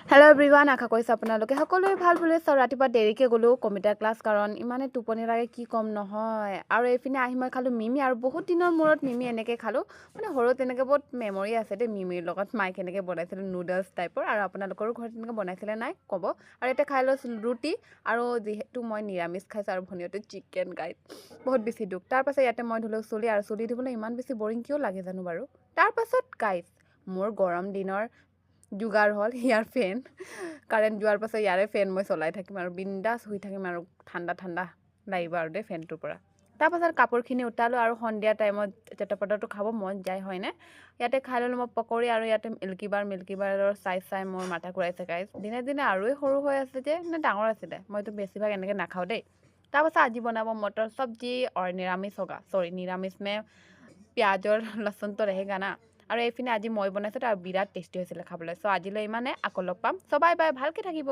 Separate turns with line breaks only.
Hello' everyone, আশা কৰিছোঁ আপোনালোকে সকলোৱে ভাল বুলি। ৰাতিপুৱা দেৰিকৈ গ'লোঁ কম্পিউটাৰ ক্লাছ, কাৰণ ইমানে টোপনি লাগে কি ক'ম নহয়। আৰু এইপিনে আহি মই খালোঁ মিমি, আৰু বহুত দিনৰ মূৰত মিমি এনেকৈ খালোঁ। মানে সৰু তেনেকৈ বহুত মেমৰি আছে দেই মিমিৰ লগত। মায়ে কেনেকৈ বনাইছিলে নুডলছ টাইপৰ, আৰু আপোনালোকৰো ঘৰত তেনেকৈ বনাইছিলে নাই ক'ব। আৰু এতিয়া খাই লৈছোঁ ৰুটি, আৰু যিহেতু মই নিৰামিষ খাইছোঁ আৰু ভনীহঁতে চিকেন গাইড, বহুত বেছি দুখ। তাৰপাছত ইয়াতে মই ধুলোঁ চুলি, আৰু চুলি ধুবলৈ ইমান বেছি বৰিং কিয় লাগে জানো বাৰু। তাৰপাছত গাইজ, মোৰ গৰম দিনৰ যোগাৰ হ'ল ইয়াৰ ফেন। কাৰেণ্ট যোৱাৰ পাছত ইয়াৰে ফেন মই চলাই থাকিম আৰু বিন্দাছ শুই থাকিম, আৰু ঠাণ্ডা ঠাণ্ডা লাগিব আৰু দেই ফেনটোৰ পৰা। তাৰপাছত কাপোৰখিনি উঠালোঁ, আৰু সন্ধিয়া টাইমত চটাপটাটো খাব মন যায় হয়নে। ইয়াতে খাই ল'লোঁ মই পকৰি, আৰু ইয়াতে মিল্কীবাৰৰ চাই মোৰ মাথা ঘূৰাইছে গাইজ। দিনে দিনে আৰুৱে সৰু হৈ আছে যে, নে ডাঙৰ আছিলে, মইতো বেছিভাগ এনেকৈ নাখাওঁ দেই। তাৰপাছত আজি বনাব মটৰ চব্জি আৰু নিৰামিষ হোগা, নিৰামিষ মে পিঁয়াজৰ লচুনটো रहेগা না। আৰু এইপিনে আজি মই বনাইছোঁ, আৰু বিৰাট টেষ্টি হৈছিলে খাবলৈ। আজিলৈ ইমানে, আকৌ লগ পাম। বাই বাই, ভালকৈ থাকিব।